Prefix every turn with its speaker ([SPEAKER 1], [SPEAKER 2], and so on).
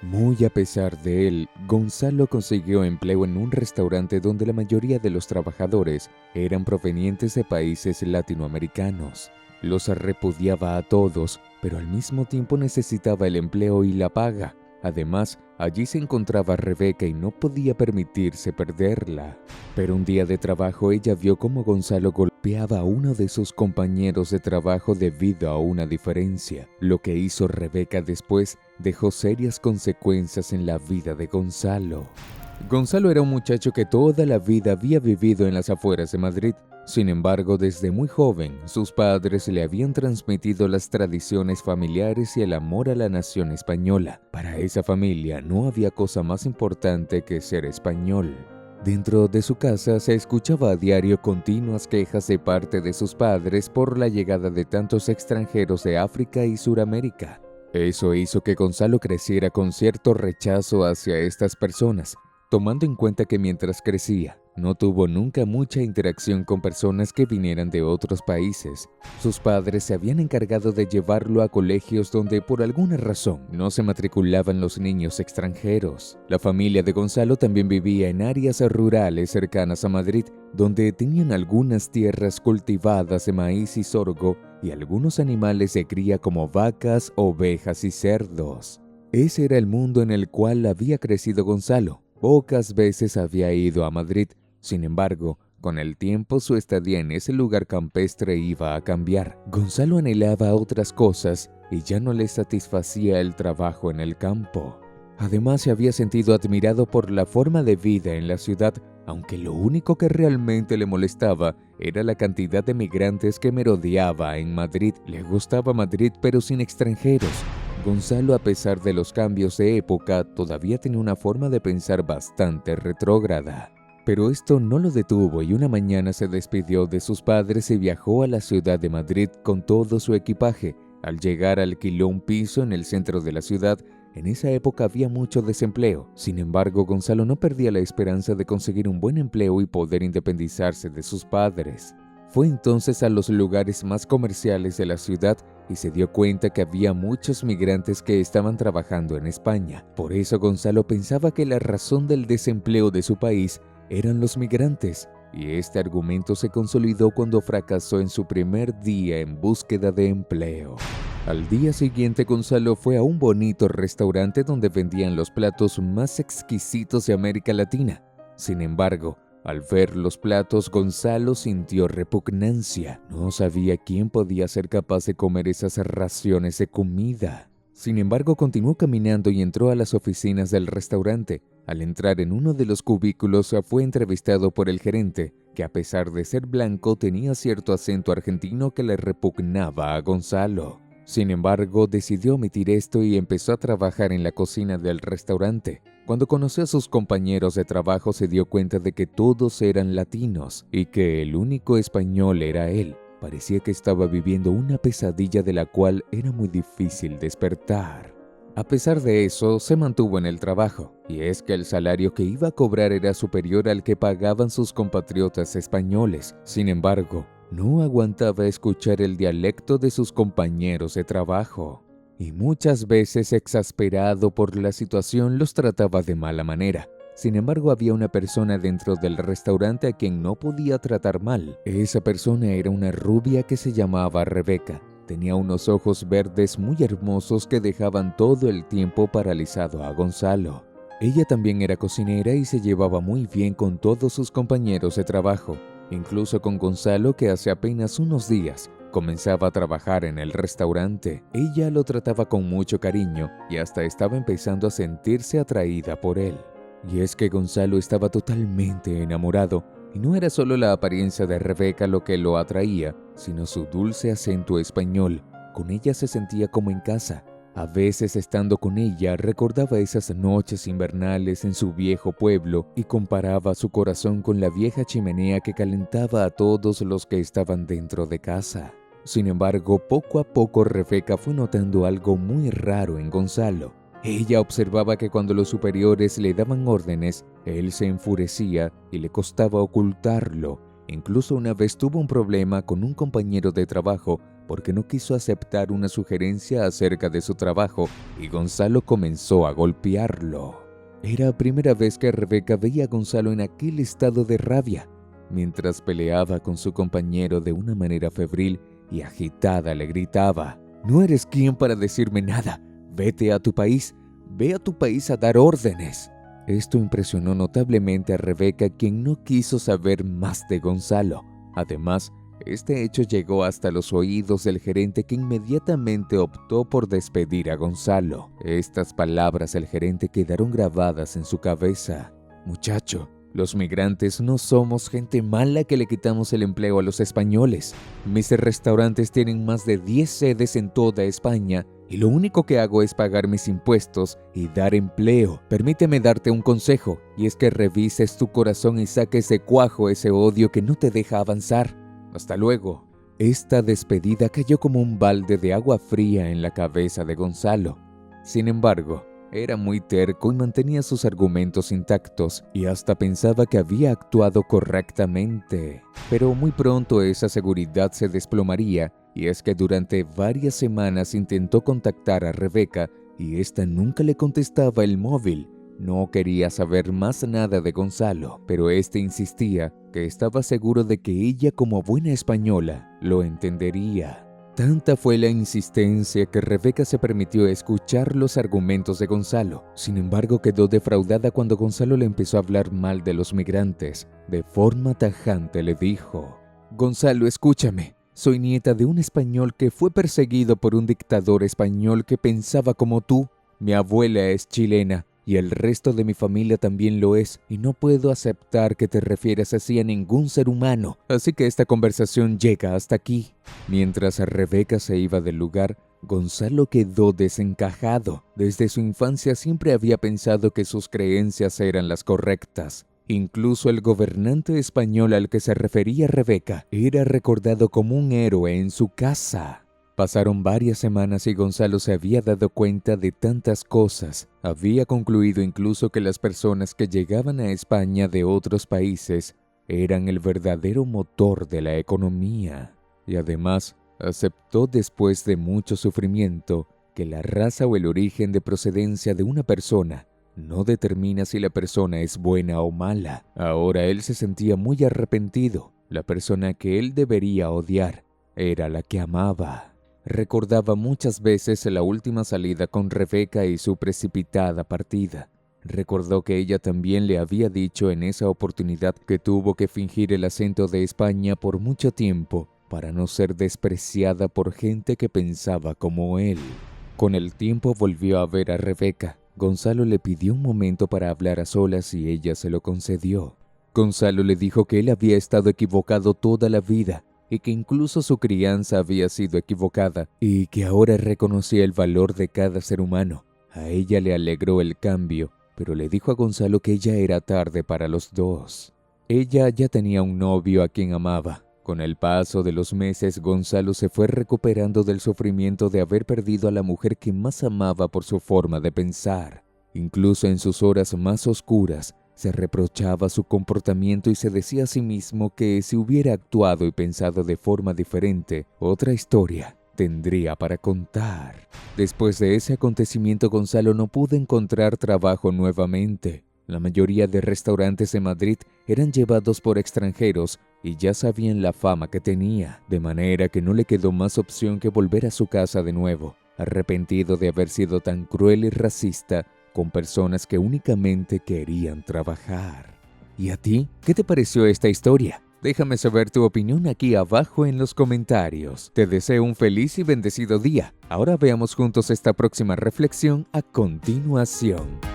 [SPEAKER 1] Muy a pesar de él, Gonzalo consiguió empleo en un restaurante donde la mayoría de los trabajadores eran provenientes de países latinoamericanos. Los repudiaba a todos, pero al mismo tiempo necesitaba el empleo y la paga. Además, allí se encontraba Rebeca y no podía permitirse perderla. Pero un día de trabajo ella vio cómo Gonzalo golpeaba a uno de sus compañeros de trabajo debido a una diferencia. Lo que hizo Rebeca después dejó serias consecuencias en la vida de Gonzalo. Gonzalo era un muchacho que toda la vida había vivido en las afueras de Madrid. Sin embargo, desde muy joven, sus padres le habían transmitido las tradiciones familiares y el amor a la nación española. Para esa familia no había cosa más importante que ser español. Dentro de su casa se escuchaba a diario continuas quejas de parte de sus padres por la llegada de tantos extranjeros de África y Suramérica. Eso hizo que Gonzalo creciera con cierto rechazo hacia estas personas, tomando en cuenta que mientras crecía, no tuvo nunca mucha interacción con personas que vinieran de otros países. Sus padres se habían encargado de llevarlo a colegios donde por alguna razón no se matriculaban los niños extranjeros. La familia de Gonzalo también vivía en áreas rurales cercanas a Madrid, donde tenían algunas tierras cultivadas de maíz y sorgo y algunos animales de cría como vacas, ovejas y cerdos. Ese era el mundo en el cual había crecido Gonzalo. Pocas veces había ido a Madrid. Sin embargo, con el tiempo su estadía en ese lugar campestre iba a cambiar. Gonzalo anhelaba otras cosas y ya no le satisfacía el trabajo en el campo. Además, se había sentido admirado por la forma de vida en la ciudad, aunque lo único que realmente le molestaba era la cantidad de migrantes que merodeaba en Madrid. Le gustaba Madrid, pero sin extranjeros. Gonzalo, a pesar de los cambios de época, todavía tenía una forma de pensar bastante retrógrada. Pero esto no lo detuvo y una mañana se despidió de sus padres y viajó a la ciudad de Madrid con todo su equipaje. Al llegar alquiló un piso en el centro de la ciudad. En esa época había mucho desempleo. Sin embargo, Gonzalo no perdía la esperanza de conseguir un buen empleo y poder independizarse de sus padres. Fue entonces a los lugares más comerciales de la ciudad y se dio cuenta que había muchos migrantes que estaban trabajando en España. Por eso Gonzalo pensaba que la razón del desempleo de su país eran los migrantes, y este argumento se consolidó cuando fracasó en su primer día en búsqueda de empleo. Al día siguiente, Gonzalo fue a un bonito restaurante donde vendían los platos más exquisitos de América Latina. Sin embargo, al ver los platos, Gonzalo sintió repugnancia. No sabía quién podía ser capaz de comer esas raciones de comida. Sin embargo, continuó caminando y entró a las oficinas del restaurante. Al entrar en uno de los cubículos, fue entrevistado por el gerente, que a pesar de ser blanco tenía cierto acento argentino que le repugnaba a Gonzalo. Sin embargo, decidió omitir esto y empezó a trabajar en la cocina del restaurante. Cuando conoció a sus compañeros de trabajo, se dio cuenta de que todos eran latinos y que el único español era él. Parecía que estaba viviendo una pesadilla de la cual era muy difícil despertar. A pesar de eso, se mantuvo en el trabajo, y es que el salario que iba a cobrar era superior al que pagaban sus compatriotas españoles. Sin embargo, no aguantaba escuchar el dialecto de sus compañeros de trabajo, y muchas veces, exasperado por la situación, los trataba de mala manera. Sin embargo, había una persona dentro del restaurante a quien no podía tratar mal. Esa persona era una rubia que se llamaba Rebeca. Tenía unos ojos verdes muy hermosos que dejaban todo el tiempo paralizado a Gonzalo. Ella también era cocinera y se llevaba muy bien con todos sus compañeros de trabajo, incluso con Gonzalo, que hace apenas unos días comenzaba a trabajar en el restaurante. Ella lo trataba con mucho cariño y hasta estaba empezando a sentirse atraída por él. Y es que Gonzalo estaba totalmente enamorado, y no era solo la apariencia de Rebeca lo que lo atraía, sino su dulce acento español. Con ella se sentía como en casa. A veces, estando con ella, recordaba esas noches invernales en su viejo pueblo y comparaba su corazón con la vieja chimenea que calentaba a todos los que estaban dentro de casa. Sin embargo, poco a poco Rebeca fue notando algo muy raro en Gonzalo. Ella observaba que cuando los superiores le daban órdenes, él se enfurecía y le costaba ocultarlo. Incluso una vez tuvo un problema con un compañero de trabajo porque no quiso aceptar una sugerencia acerca de su trabajo y Gonzalo comenzó a golpearlo. Era la primera vez que Rebeca veía a Gonzalo en aquel estado de rabia. Mientras peleaba con su compañero de una manera febril y agitada, le gritaba: «No eres quien para decirme nada. Vete a tu país. Ve a tu país a dar órdenes». Esto impresionó notablemente a Rebeca, quien no quiso saber más de Gonzalo. Además, este hecho llegó hasta los oídos del gerente, que inmediatamente optó por despedir a Gonzalo. Estas palabras del gerente quedaron grabadas en su cabeza. «Muchacho, los migrantes no somos gente mala que le quitamos el empleo a los españoles. Mis restaurantes tienen más de 10 sedes en toda España y lo único que hago es pagar mis impuestos y dar empleo. Permíteme darte un consejo, y es que revises tu corazón y saques de cuajo ese odio que no te deja avanzar. Hasta luego». Esta despedida cayó como un balde de agua fría en la cabeza de Gonzalo. Sin embargo, era muy terco y mantenía sus argumentos intactos, y hasta pensaba que había actuado correctamente. Pero muy pronto esa seguridad se desplomaría, y es que durante varias semanas intentó contactar a Rebeca y ésta nunca le contestaba el móvil. No quería saber más nada de Gonzalo, pero éste insistía que estaba seguro de que ella, como buena española, lo entendería. Tanta fue la insistencia que Rebeca se permitió escuchar los argumentos de Gonzalo. Sin embargo, quedó defraudada cuando Gonzalo le empezó a hablar mal de los migrantes. De forma tajante le dijo: «Gonzalo, escúchame. Soy nieta de un español que fue perseguido por un dictador español que pensaba como tú. Mi abuela es chilena y el resto de mi familia también lo es, y no puedo aceptar que te refieras así a ningún ser humano, así que esta conversación llega hasta aquí». Mientras Rebeca se iba del lugar, Gonzalo quedó desencajado. Desde su infancia siempre había pensado que sus creencias eran las correctas. Incluso el gobernante español al que se refería Rebeca era recordado como un héroe en su casa. Pasaron varias semanas y Gonzalo se había dado cuenta de tantas cosas. Había concluido incluso que las personas que llegaban a España de otros países eran el verdadero motor de la economía. Y además, aceptó después de mucho sufrimiento que la raza o el origen de procedencia de una persona no determina si la persona es buena o mala. Ahora él se sentía muy arrepentido. La persona que él debería odiar era la que amaba. Recordaba muchas veces la última salida con Rebeca y su precipitada partida. Recordó que ella también le había dicho en esa oportunidad que tuvo que fingir el acento de España por mucho tiempo para no ser despreciada por gente que pensaba como él. Con el tiempo volvió a ver a Rebeca. Gonzalo le pidió un momento para hablar a solas y ella se lo concedió. Gonzalo le dijo que él había estado equivocado toda la vida y que incluso su crianza había sido equivocada y que ahora reconocía el valor de cada ser humano. A ella le alegró el cambio, pero le dijo a Gonzalo que ya era tarde para los dos. Ella ya tenía un novio a quien amaba. Con el paso de los meses, Gonzalo se fue recuperando del sufrimiento de haber perdido a la mujer que más amaba por su forma de pensar. Incluso en sus horas más oscuras, se reprochaba su comportamiento y se decía a sí mismo que si hubiera actuado y pensado de forma diferente, otra historia tendría para contar. Después de ese acontecimiento, Gonzalo no pudo encontrar trabajo nuevamente. La mayoría de restaurantes en Madrid eran llevados por extranjeros y ya sabían la fama que tenía, de manera que no le quedó más opción que volver a su casa de nuevo, arrepentido de haber sido tan cruel y racista con personas que únicamente querían trabajar. ¿Y a ti? ¿Qué te pareció esta historia? Déjame saber tu opinión aquí abajo en los comentarios. Te deseo un feliz y bendecido día. Ahora veamos juntos esta próxima reflexión a continuación.